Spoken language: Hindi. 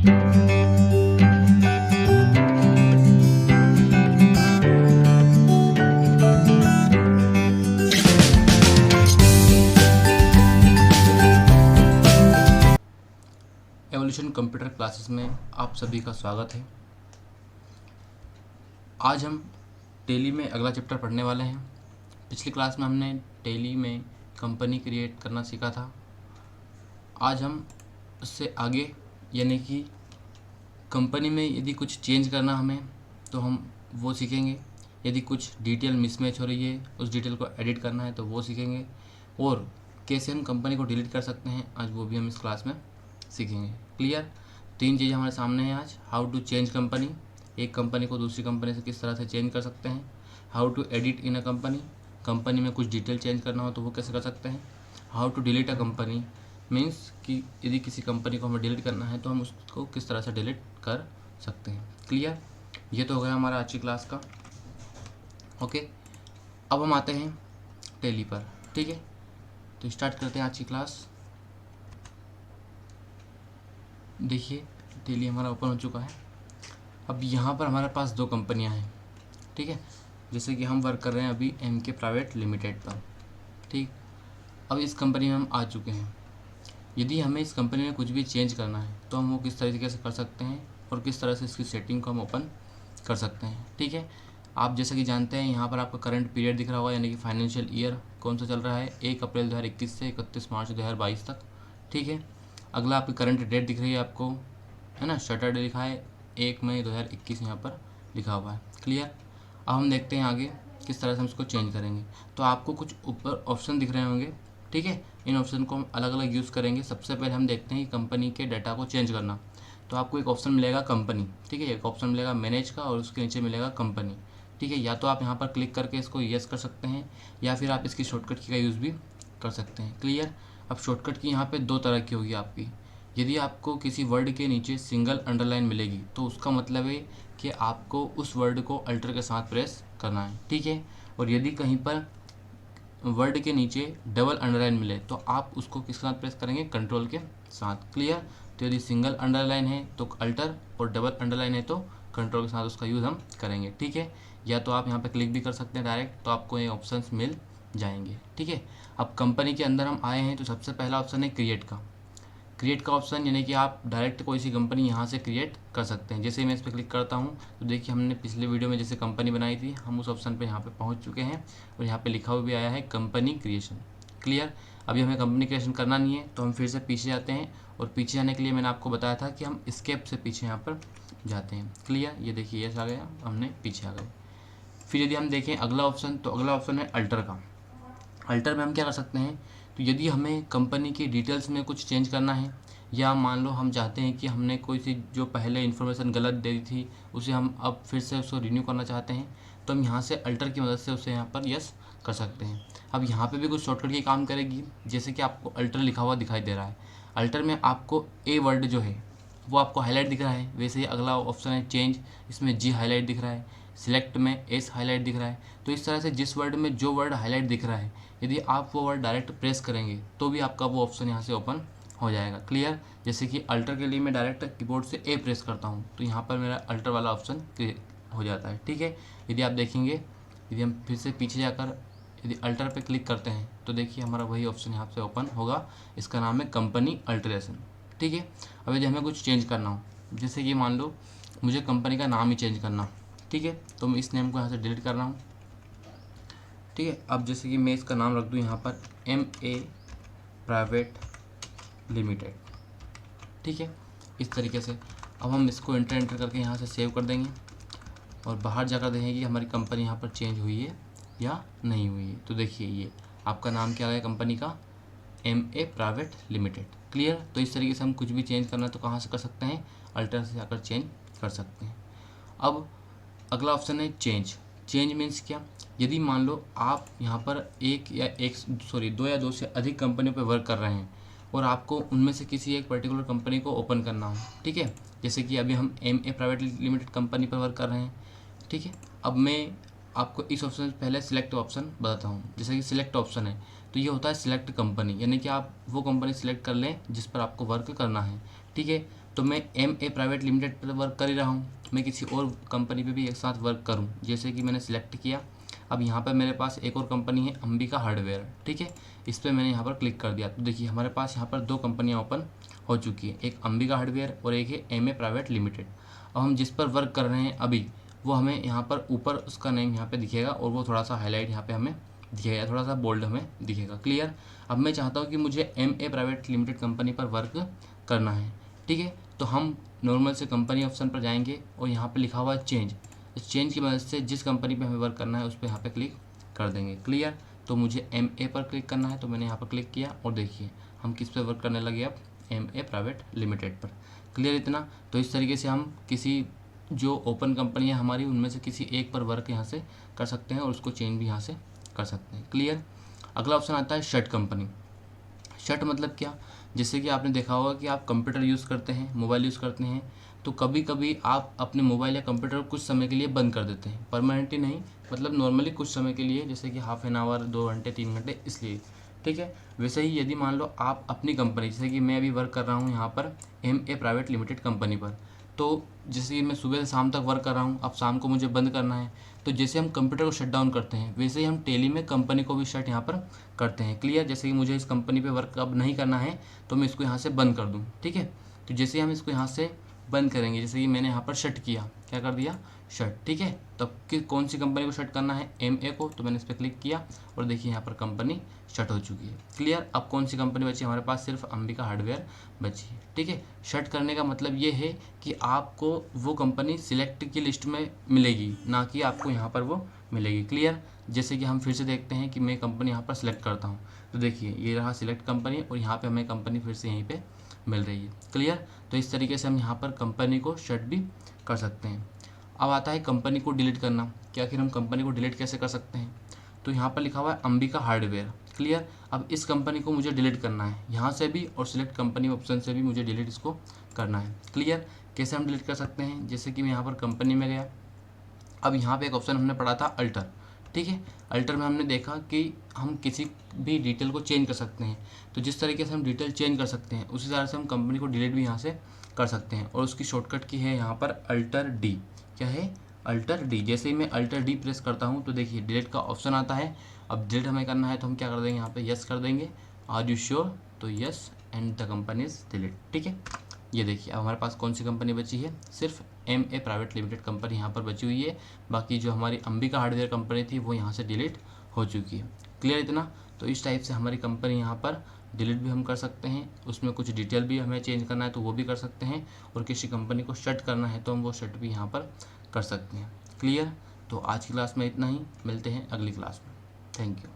एवोल्यूशन कंप्यूटर क्लासेस में आप सभी का स्वागत है। आज हम टैली में अगला चैप्टर पढ़ने वाले हैं। पिछली क्लास में हमने टैली में कंपनी क्रिएट करना सीखा था। आज हम उससे आगे यानी कि कंपनी में यदि कुछ चेंज करना हमें तो हम वो सीखेंगे। यदि कुछ डिटेल मिसमैच हो रही है उस डिटेल को एडिट करना है तो वो सीखेंगे। और कैसे हम कंपनी को डिलीट कर सकते हैं आज वो भी हम इस क्लास में सीखेंगे। क्लियर? तीन चीज़ें हमारे सामने हैं आज। हाउ टू चेंज कंपनी, एक कंपनी को दूसरी कंपनी से किस तरह से चेंज कर सकते हैं। How to edit in a company, company में कुछ डिटेल चेंज करना हो तो वो कैसे कर सकते हैं। How to delete a company means कि यदि किसी कंपनी को हमें डिलीट करना है तो हम उसको किस तरह से डिलीट कर सकते हैं। क्लियर? ये तो हो गया हमारा आज की क्लास का। ओके, अब हम आते हैं टैली पर। ठीक है, तो स्टार्ट करते हैं आज की क्लास। देखिए टैली हमारा ओपन हो चुका है। अब यहाँ पर हमारे पास दो कंपनियाँ हैं। ठीक है, जैसे कि हम वर्क कर रहे हैं अभी MK प्राइवेट लिमिटेड पर। ठीक, अब इस कंपनी में हम आ चुके हैं। यदि हमें इस कंपनी में कुछ भी चेंज करना है तो हम वो किस तरीके से कर सकते हैं और किस तरह से इसकी सेटिंग को हम ओपन कर सकते हैं। ठीक है, आप जैसा कि जानते हैं यहाँ पर आपका करंट पीरियड दिख रहा होगा, यानी कि फाइनेंशियल ईयर कौन सा चल रहा है, 1 अप्रैल 2021 से 31 मार्च 2022 तक। ठीक है, अगला आपकी करंट डेट दिख रही है आपको, है ना, सैटरडे लिखा है 1 मई 2021 यहाँ पर लिखा हुआ है। क्लियर? अब हम देखते हैं आगे किस तरह से हम इसको चेंज करेंगे। तो आपको कुछ ऊपर ऑप्शन दिख रहे होंगे। ठीक है, इन ऑप्शन को हम अलग अलग यूज़ करेंगे। सबसे पहले हम देखते हैं कि कंपनी के डाटा को चेंज करना। तो आपको एक ऑप्शन मिलेगा कंपनी, ठीक है, एक ऑप्शन मिलेगा मैनेज का और उसके नीचे मिलेगा कंपनी। ठीक है, या तो आप यहाँ पर क्लिक करके इसको यस कर सकते हैं या फिर आप इसकी शॉर्टकट की का यूज़ भी कर सकते हैं। क्लियर? अब शॉर्टकट की यहाँ पे दो तरह की होगी आपकी। यदि आपको किसी वर्ड के नीचे सिंगल अंडरलाइन मिलेगी तो उसका मतलब है कि आपको उस वर्ड को अल्टर के साथ प्रेस करना है। ठीक है, और यदि कहीं पर वर्ड के नीचे डबल अंडरलाइन मिले तो आप उसको किस साथ प्रेस करेंगे, कंट्रोल के साथ। क्लियर? तो यदि सिंगल अंडरलाइन है तो अल्टर और डबल अंडरलाइन है तो कंट्रोल के साथ उसका यूज़ हम करेंगे। ठीक है, या तो आप यहाँ पे क्लिक भी कर सकते हैं डायरेक्ट, तो आपको ये ऑप्शंस मिल जाएंगे। ठीक है, अब कंपनी के अंदर हम आए हैं तो सबसे पहला ऑप्शन है क्रिएट का। क्रिएट का ऑप्शन यानी कि आप डायरेक्ट कोई सी कंपनी यहाँ से क्रिएट कर सकते हैं। जैसे मैं इस पर क्लिक करता हूँ तो देखिए हमने पिछले वीडियो में जैसे कंपनी बनाई थी, हम उस ऑप्शन पे यहाँ पे पहुँच चुके हैं और यहाँ पे लिखा हुआ भी आया है कंपनी क्रिएशन। क्लियर? अभी हमें कंपनी क्रिएशन करना नहीं है तो हम फिर से पीछे जाते हैं और पीछे जाने के लिए मैंने आपको बताया था कि हम स्केप से पीछे यहाँ पर जाते हैं। क्लियर? ये देखिए यस आ गया, हमने पीछे आ गए। फिर यदि हम देखें अगला ऑप्शन, तो अगला ऑप्शन है अल्टर का। अल्टर में हम क्या कर सकते हैं, तो यदि हमें कंपनी की डिटेल्स में कुछ चेंज करना है या मान लो हम चाहते हैं कि हमने कोई सी जो पहले इन्फॉर्मेशन गलत दे दी थी उसे हम अब फिर से उसको रिन्यू करना चाहते हैं तो हम यहाँ से अल्टर की मदद से उसे यहाँ पर यस कर सकते हैं। अब यहाँ पे भी कुछ शॉर्टकट की काम करेगी, जैसे कि आपको अल्टर लिखा हुआ दिखाई दे रहा है। अल्टर में आपको ए वर्ड जो है वो आपको हाईलाइट दिख रहा है, वैसे ही अगला ऑप्शन है चेंज, इसमें जी हाईलाइट दिख रहा है, सिलेक्ट में एस हाईलाइट दिख रहा है। तो इस तरह से जिस वर्ड में जो वर्ड हाईलाइट दिख रहा है यदि आप वो वर्ड डायरेक्ट प्रेस करेंगे तो भी आपका वो ऑप्शन यहाँ से ओपन हो जाएगा। क्लियर? जैसे कि अल्टर के लिए मैं डायरेक्ट कीबोर्ड से ए प्रेस करता हूँ तो यहाँ पर मेरा अल्टर वाला ऑप्शन हो जाता है। ठीक है, यदि आप देखेंगे, यदि हम फिर से पीछे जाकर यदि अल्टर पे क्लिक करते हैं तो देखिए हमारा वही ऑप्शन यहाँ से ओपन होगा। इसका नाम है कंपनी अल्टरेशन। ठीक है, अब यदि हमें कुछ चेंज करना हो, जैसे कि मान लो मुझे कंपनी का नाम ही चेंज करना, ठीक है, तो मैं इस नेम को यहाँ से डिलीट कर रहा हूँ। ठीक है, अब जैसे कि मैं इसका नाम रख दूँ यहाँ पर MA प्राइवेट लिमिटेड। ठीक है, इस तरीके से अब हम इसको एंटर करके यहाँ से सेव कर देंगे और बाहर जाकर देखेंगे कि हमारी कंपनी यहाँ पर चेंज हुई है या नहीं हुई है। तो देखिए ये आपका नाम क्या है कंपनी का, MA प्राइवेट लिमिटेड। क्लियर? तो इस तरीके से हम कुछ भी चेंज करना है तो कहाँ से कर सकते हैं, अल्टर से आकर चेंज कर सकते हैं। अब अगला ऑप्शन है चेंज। चेंज मीन्स क्या, यदि मान लो आप यहाँ पर दो या दो से अधिक कंपनियों पर वर्क कर रहे हैं और आपको उनमें से किसी एक पर्टिकुलर कंपनी को ओपन करना हो। ठीक है, जैसे कि अभी हम MA प्राइवेट लिमिटेड कंपनी पर वर्क कर रहे हैं। ठीक है, अब मैं आपको इस ऑप्शन से पहले सिलेक्ट ऑप्शन बताता हूँ। जैसे कि सिलेक्ट ऑप्शन है तो ये होता है सिलेक्ट कंपनी, यानी कि आप वो कंपनी सिलेक्ट कर लें जिस पर आपको वर्क करना है। ठीक है, तो मैं MA प्राइवेट लिमिटेड पर वर्क कर ही रहा हूँ, मैं किसी और कंपनी पे भी एक साथ वर्क करूँ, जैसे कि मैंने सिलेक्ट किया। अब यहाँ पर मेरे पास एक और कंपनी है अंबिका हार्डवेयर, ठीक है, इस पर मैंने यहाँ पर क्लिक कर दिया। तो देखिए हमारे पास यहाँ पर 2 कंपनियाँ ओपन हो चुकी है, एक अंबिका हार्डवेयर और एक है MA प्राइवेट लिमिटेड। अब हम जिस पर वर्क कर रहे हैं अभी, वो हमें यहाँ पर ऊपर उसका नेम यहाँ पे दिखेगा और वो थोड़ा सा हाईलाइट यहाँ पे हमें दिखेगा, थोड़ा सा बोल्ड हमें दिखेगा। क्लियर। अब मैं चाहता हूँ कि मुझे MA प्राइवेट लिमिटेड कंपनी पर वर्क करना है, ठीक है। तो हम नॉर्मल से कंपनी ऑप्शन पर जाएंगे और यहाँ पे लिखा हुआ है चेंज। इस चेंज की मदद से जिस कंपनी पे हमें वर्क करना है उस पर यहाँ पे क्लिक कर देंगे। क्लियर। तो मुझे MA पर क्लिक करना है, तो मैंने यहाँ पर क्लिक किया और देखिए हम किस पे वर्क करने लगे, अब MA प्राइवेट लिमिटेड पर। क्लियर इतना। तो इस तरीके से हम किसी जो ओपन कंपनी है हमारी उनमें से किसी एक पर वर्क यहाँ से कर सकते हैं और उसको चेंज भी यहाँ से कर सकते हैं। क्लियर। अगला ऑप्शन आता है शट कंपनी। शट मतलब क्या, जैसे कि आपने देखा होगा कि आप कंप्यूटर यूज़ करते हैं, मोबाइल यूज़ करते हैं, तो कभी कभी आप अपने मोबाइल या कंप्यूटर कुछ समय के लिए बंद कर देते हैं, परमानेंटली नहीं, मतलब नॉर्मली कुछ समय के लिए, जैसे कि हाफ एन आवर, 2 घंटे, 3 घंटे, इसलिए, ठीक है। वैसे ही यदि मान लो आप अपनी कंपनी, जैसे कि मैं अभी वर्क कर रहा हूँ यहाँ पर MA प्राइवेट लिमिटेड कंपनी पर, तो जैसे कि मैं सुबह से शाम तक वर्क कर रहा हूँ, अब शाम को मुझे बंद करना है, तो जैसे हम कंप्यूटर को शट डाउन करते हैं वैसे ही हम टेली में कंपनी को भी शट यहाँ पर करते हैं। क्लियर। जैसे कि मुझे इस कंपनी पे वर्क अब नहीं करना है तो मैं इसको यहाँ से बंद कर दूँ, ठीक है। तो जैसे हम इसको यहाँ से बंद करेंगे, जैसे कि मैंने यहाँ पर शट किया, क्या कर दिया, शट, ठीक है। तब कि कौन सी कंपनी को शट करना है, MA को, तो मैंने इस पर क्लिक किया और देखिए यहाँ पर कंपनी शट हो चुकी है। क्लियर। अब कौन सी कंपनी बची हमारे पास, सिर्फ अंबिका हार्डवेयर बची है, ठीक है। शट करने का मतलब ये है कि आपको वो कंपनी सिलेक्ट की लिस्ट में मिलेगी, ना कि आपको यहाँ पर वो मिलेगी। क्लियर। जैसे कि हम फिर से देखते हैं कि मैं कंपनी यहाँ पर सिलेक्ट करता हूँ, तो देखिए ये रहा सिलेक्ट कंपनी और यहाँ पे हमें कंपनी फिर से यहीं पे मिल रही है। क्लियर। तो इस तरीके से हम यहाँ पर कंपनी को शट भी कर सकते हैं। अब आता है कंपनी को डिलीट करना, कि आखिर हम कंपनी को डिलीट कैसे कर सकते हैं। तो यहाँ पर लिखा हुआ है अंबिका हार्डवेयर। क्लियर। अब इस कंपनी को मुझे डिलीट करना है, यहाँ से भी और सिलेक्ट कंपनी ऑप्शन से भी मुझे डिलीट इसको करना है। क्लियर। कैसे हम डिलीट कर सकते हैं, जैसे कि मैं यहाँ पर कंपनी में गया, अब यहाँ पे एक ऑप्शन हमने पढ़ा था अल्टर, ठीक है। अल्टर में हमने देखा कि हम किसी भी डिटेल को चेंज कर सकते हैं, तो जिस तरीके से हम डिटेल चेंज कर सकते हैं उसी तरह से हम कंपनी को डिलीट भी यहाँ से कर सकते हैं, और उसकी शॉर्टकट की है यहाँ पर अल्टर डी। क्या है, अल्टर डी। जैसे ही मैं अल्टर डी प्रेस करता हूँ तो देखिए डिलीट का ऑप्शन आता है। अब डिलीट हमें करना है तो हम क्या कर देंगे, यहाँ पे यस कर देंगे, आर यू श्योर, तो yes, and the company is delete, ठीक है। ये देखिए अब हमारे पास कौन सी कंपनी बची है, सिर्फ MA प्राइवेट लिमिटेड कंपनी यहाँ पर बची हुई है, बाकी जो हमारी अंबिका हार्डवेयर कंपनी थी वो यहाँ से डिलीट हो चुकी है। क्लियर इतना। तो इस टाइप से हमारी कंपनी यहाँ पर डिलीट भी हम कर सकते हैं, उसमें कुछ डिटेल भी हमें चेंज करना है तो वो भी कर सकते हैं, और किसी कंपनी को शट करना है तो हम वो शट भी यहाँ पर कर सकते हैं। क्लियर। तो आज की क्लास में इतना ही, मिलते हैं अगली क्लास में। Thank you.